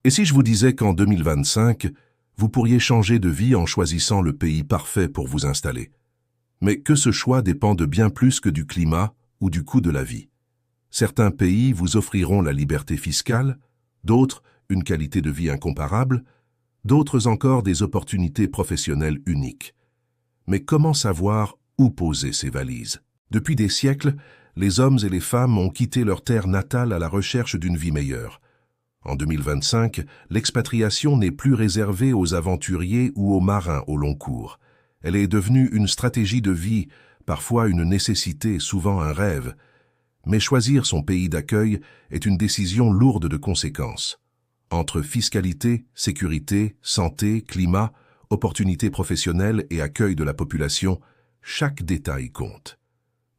Et si je vous disais qu'en 2025, vous pourriez changer de vie en choisissant le pays parfait pour vous installer? Mais que ce choix dépend de bien plus que du climat ou du coût de la vie. Certains pays vous offriront la liberté fiscale, d'autres une qualité de vie incomparable, d'autres encore des opportunités professionnelles uniques. Mais comment savoir où poser ces valises? Depuis des siècles, les hommes et les femmes ont quitté leur terre natale à la recherche d'une vie meilleure. En 2025, l'expatriation n'est plus réservée aux aventuriers ou aux marins au long cours. Elle est devenue une stratégie de vie, parfois une nécessité, souvent un rêve. Mais choisir son pays d'accueil est une décision lourde de conséquences. Entre fiscalité, sécurité, santé, climat, opportunités professionnelles et accueil de la population, chaque détail compte.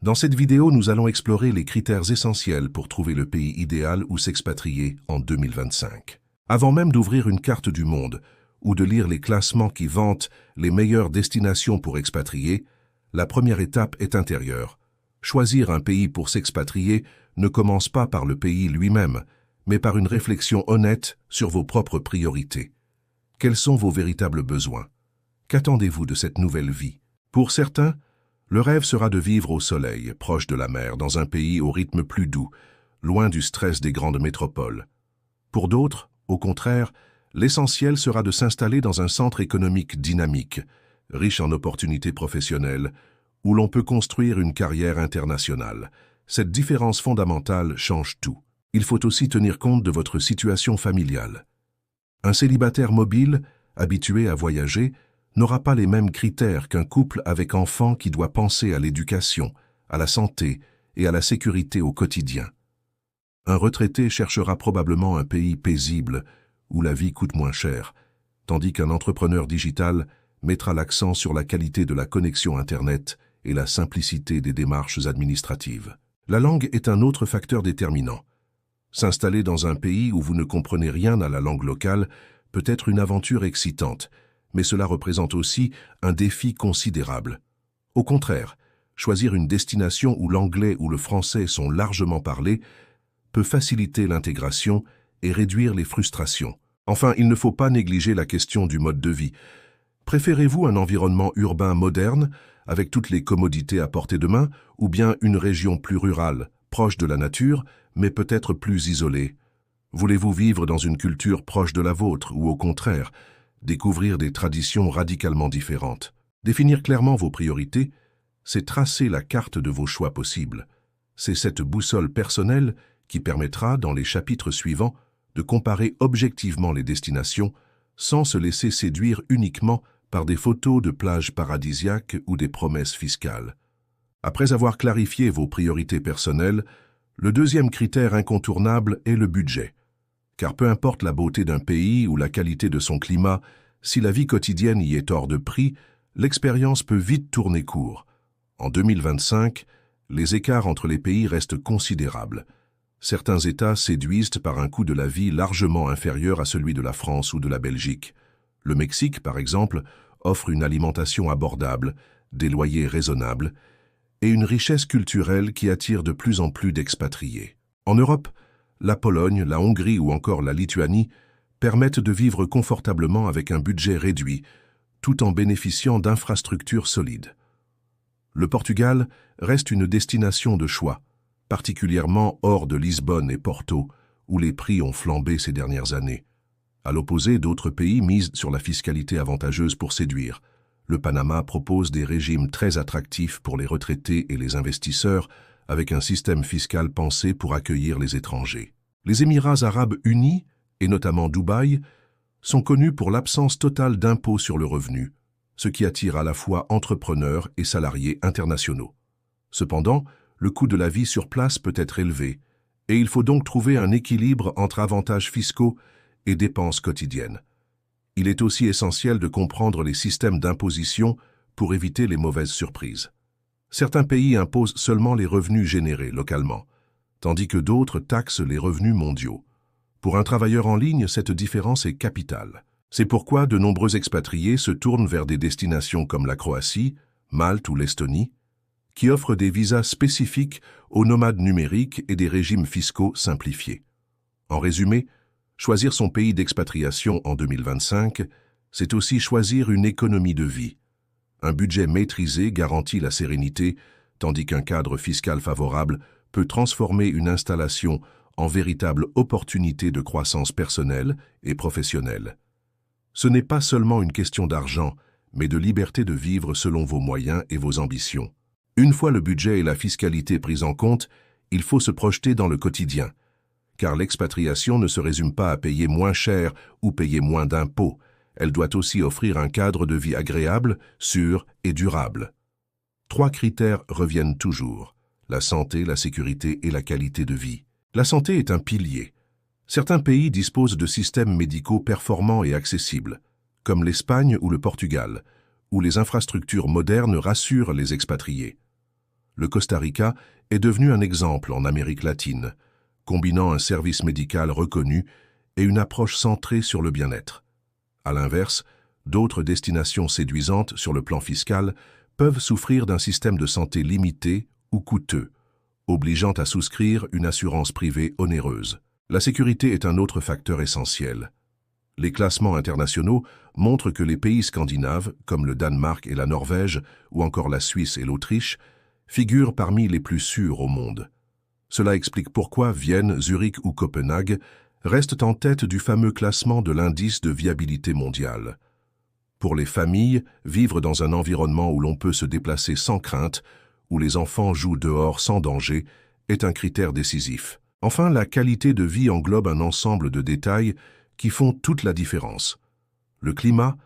Dans cette vidéo, nous allons explorer les critères essentiels pour trouver le pays idéal où s'expatrier en 2025. Avant même d'ouvrir une carte du monde ou de lire les classements qui vantent les meilleures destinations pour expatrier, la première étape est intérieure. Choisir un pays pour s'expatrier ne commence pas par le pays lui-même, mais par une réflexion honnête sur vos propres priorités. Quels sont vos véritables besoins? Qu'attendez-vous de cette nouvelle vie? Pour certains, le rêve sera de vivre au soleil, proche de la mer, dans un pays au rythme plus doux, loin du stress des grandes métropoles. Pour d'autres, au contraire, l'essentiel sera de s'installer dans un centre économique dynamique, riche en opportunités professionnelles, où l'on peut construire une carrière internationale. Cette différence fondamentale change tout. Il faut aussi tenir compte de votre situation familiale. Un célibataire mobile, habitué à voyager, n'aura pas les mêmes critères qu'un couple avec enfants qui doit penser à l'éducation, à la santé et à la sécurité au quotidien. Un retraité cherchera probablement un pays paisible où la vie coûte moins cher, tandis qu'un entrepreneur digital mettra l'accent sur la qualité de la connexion Internet et la simplicité des démarches administratives. La langue est un autre facteur déterminant. S'installer dans un pays où vous ne comprenez rien à la langue locale peut être une aventure excitante, mais cela représente aussi un défi considérable. Au contraire, choisir une destination où l'anglais ou le français sont largement parlés peut faciliter l'intégration et réduire les frustrations. Enfin, il ne faut pas négliger la question du mode de vie. Préférez-vous un environnement urbain moderne, avec toutes les commodités à portée de main, ou bien une région plus rurale, proche de la nature, mais peut-être plus isolée? Voulez-vous vivre dans une culture proche de la vôtre, ou au contraire, découvrir des traditions radicalement différentes? Définir clairement vos priorités, c'est tracer la carte de vos choix possibles. C'est cette boussole personnelle qui permettra, dans les chapitres suivants, de comparer objectivement les destinations sans se laisser séduire uniquement par des photos de plages paradisiaques ou des promesses fiscales. Après avoir clarifié vos priorités personnelles, le deuxième critère incontournable est le budget. Car peu importe la beauté d'un pays ou la qualité de son climat, si la vie quotidienne y est hors de prix, l'expérience peut vite tourner court. En 2025, les écarts entre les pays restent considérables. Certains États séduisent par un coût de la vie largement inférieur à celui de la France ou de la Belgique. Le Mexique, par exemple, offre une alimentation abordable, des loyers raisonnables et une richesse culturelle qui attire de plus en plus d'expatriés. En Europe, la Pologne, la Hongrie ou encore la Lituanie permettent de vivre confortablement avec un budget réduit, tout en bénéficiant d'infrastructures solides. Le Portugal reste une destination de choix, particulièrement hors de Lisbonne et Porto, où les prix ont flambé ces dernières années. À l'opposé, d'autres pays misent sur la fiscalité avantageuse pour séduire. Le Panama propose des régimes très attractifs pour les retraités et les investisseurs, avec un système fiscal pensé pour accueillir les étrangers. Les Émirats arabes unis, et notamment Dubaï, sont connus pour l'absence totale d'impôts sur le revenu, ce qui attire à la fois entrepreneurs et salariés internationaux. Cependant, le coût de la vie sur place peut être élevé, et il faut donc trouver un équilibre entre avantages fiscaux et dépenses quotidiennes. Il est aussi essentiel de comprendre les systèmes d'imposition pour éviter les mauvaises surprises. Certains pays imposent seulement les revenus générés localement, tandis que d'autres taxent les revenus mondiaux. Pour un travailleur en ligne, cette différence est capitale. C'est pourquoi de nombreux expatriés se tournent vers des destinations comme la Croatie, Malte ou l'Estonie, qui offrent des visas spécifiques aux nomades numériques et des régimes fiscaux simplifiés. En résumé, Choisir son pays d'expatriation en 2025, c'est aussi choisir une économie de vie. Un budget maîtrisé garantit la sérénité, tandis qu'un cadre fiscal favorable peut transformer une installation en véritable opportunité de croissance personnelle et professionnelle. Ce n'est pas seulement une question d'argent, mais de liberté de vivre selon vos moyens et vos ambitions. Une fois le budget et la fiscalité pris en compte, il faut se projeter dans le quotidien, car l'expatriation ne se résume pas à payer moins cher ou payer moins d'impôts. Elle doit aussi offrir un cadre de vie agréable, sûr et durable. 3 critères reviennent toujours: la santé, la sécurité et la qualité de vie. La santé est un pilier. Certains pays disposent de systèmes médicaux performants et accessibles, comme l'Espagne ou le Portugal, où les infrastructures modernes rassurent les expatriés. Le Costa Rica est devenu un exemple en Amérique latine, combinant un service médical reconnu et une approche centrée sur le bien-être. À l'inverse, d'autres destinations séduisantes sur le plan fiscal peuvent souffrir d'un système de santé limité ou coûteux, obligeant à souscrire une assurance privée onéreuse. La sécurité est un autre facteur essentiel. Les classements internationaux montrent que les pays scandinaves, comme le Danemark et la Norvège, ou encore la Suisse et l'Autriche, figurent parmi les plus sûrs au monde. Cela explique pourquoi Vienne, Zurich ou Copenhague restent en tête du fameux classement de l'indice de viabilité mondiale. Pour les familles, vivre dans un environnement où l'on peut se déplacer sans crainte, où les enfants jouent dehors sans danger, est un critère décisif. Enfin, la qualité de vie englobe un ensemble de détails qui font toute la différence. Le climat,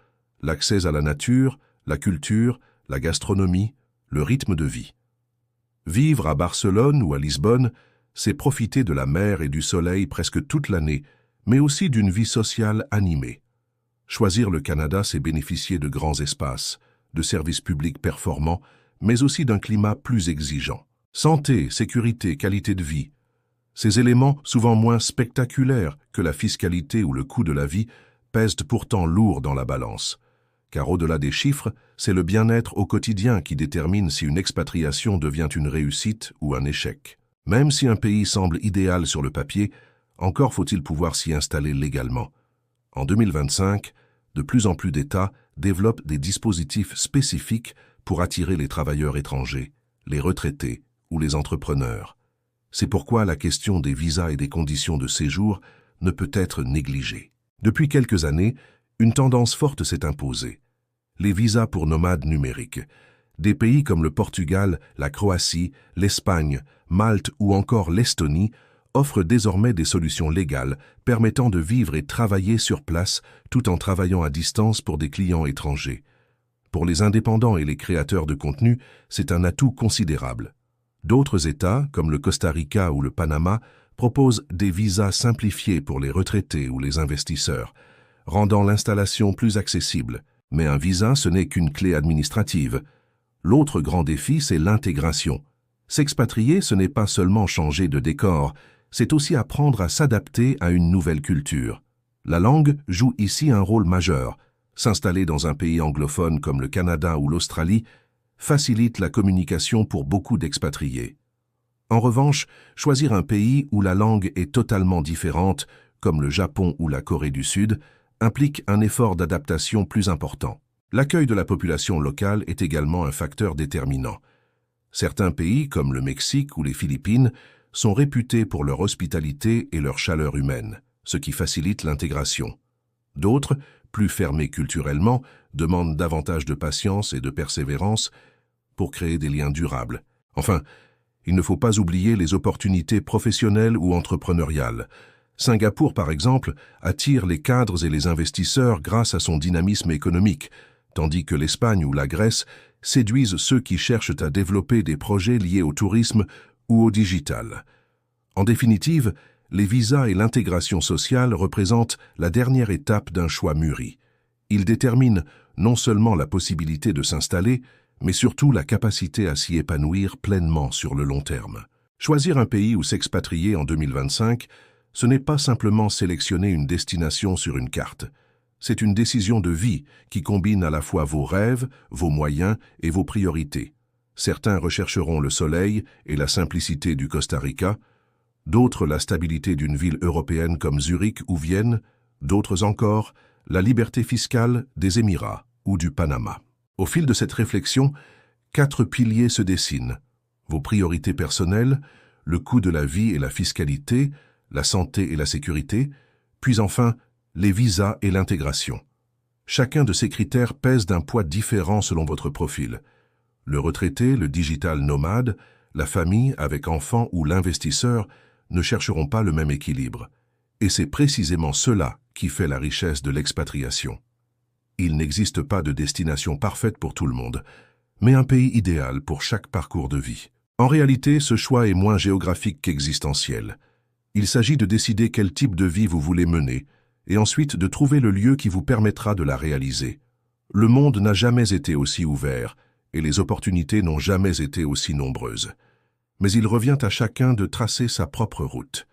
l'accès à la nature, la culture, la gastronomie, le rythme de vie. Vivre à Barcelone ou à Lisbonne, c'est profiter de la mer et du soleil presque toute l'année, mais aussi d'une vie sociale animée. Choisir le Canada, c'est bénéficier de grands espaces, de services publics performants, mais aussi d'un climat plus exigeant. Santé, sécurité, qualité de vie. Ces éléments, souvent moins spectaculaires que la fiscalité ou le coût de la vie, pèsent pourtant lourd dans la balance. Car au-delà des chiffres, c'est le bien-être au quotidien qui détermine si une expatriation devient une réussite ou un échec. Même si un pays semble idéal sur le papier, encore faut-il pouvoir s'y installer légalement. En 2025, de plus en plus d'États développent des dispositifs spécifiques pour attirer les travailleurs étrangers, les retraités ou les entrepreneurs. C'est pourquoi la question des visas et des conditions de séjour ne peut être négligée. Depuis quelques années, une tendance forte s'est imposée. Les visas pour nomades numériques. Des pays comme le Portugal, la Croatie, l'Espagne, Malte ou encore l'Estonie offrent désormais des solutions légales permettant de vivre et travailler sur place tout en travaillant à distance pour des clients étrangers. Pour les indépendants et les créateurs de contenu, c'est un atout considérable. D'autres États, comme le Costa Rica ou le Panama, proposent des visas simplifiés pour les retraités ou les investisseurs, rendant l'installation plus accessible. Mais un visa, ce n'est qu'une clé administrative. L'autre grand défi, c'est l'intégration. S'expatrier, ce n'est pas seulement changer de décor, c'est aussi apprendre à s'adapter à une nouvelle culture. La langue joue ici un rôle majeur. S'installer dans un pays anglophone comme le Canada ou l'Australie facilite la communication pour beaucoup d'expatriés. En revanche, choisir un pays où la langue est totalement différente, comme le Japon ou la Corée du Sud, implique un effort d'adaptation plus important. L'accueil de la population locale est également un facteur déterminant. Certains pays, comme le Mexique ou les Philippines, sont réputés pour leur hospitalité et leur chaleur humaine, ce qui facilite l'intégration. D'autres, plus fermés culturellement, demandent davantage de patience et de persévérance pour créer des liens durables. Enfin, il ne faut pas oublier les opportunités professionnelles ou entrepreneuriales. Singapour, par exemple, attire les cadres et les investisseurs grâce à son dynamisme économique, tandis que l'Espagne ou la Grèce séduisent ceux qui cherchent à développer des projets liés au tourisme ou au digital. En définitive, les visas et l'intégration sociale représentent la dernière étape d'un choix mûri. Ils déterminent non seulement la possibilité de s'installer, mais surtout la capacité à s'y épanouir pleinement sur le long terme. Choisir un pays où s'expatrier en 2025, ce n'est pas simplement sélectionner une destination sur une carte. C'est une décision de vie qui combine à la fois vos rêves, vos moyens et vos priorités. Certains rechercheront le soleil et la simplicité du Costa Rica, d'autres la stabilité d'une ville européenne comme Zurich ou Vienne, d'autres encore la liberté fiscale des Émirats ou du Panama. Au fil de cette réflexion, 4 piliers se dessinent. Vos priorités personnelles, le coût de la vie et la fiscalité, la santé et la sécurité, puis enfin les visas et l'intégration. Chacun de ces critères pèse d'un poids différent selon votre profil. Le retraité, le digital nomade, la famille avec enfants ou l'investisseur ne chercheront pas le même équilibre. Et c'est précisément cela qui fait la richesse de l'expatriation. Il n'existe pas de destination parfaite pour tout le monde, mais un pays idéal pour chaque parcours de vie. En réalité, ce choix est moins géographique qu'existentiel. Il s'agit de décider quel type de vie vous voulez mener, et ensuite de trouver le lieu qui vous permettra de la réaliser. Le monde n'a jamais été aussi ouvert, et les opportunités n'ont jamais été aussi nombreuses. Mais il revient à chacun de tracer sa propre route.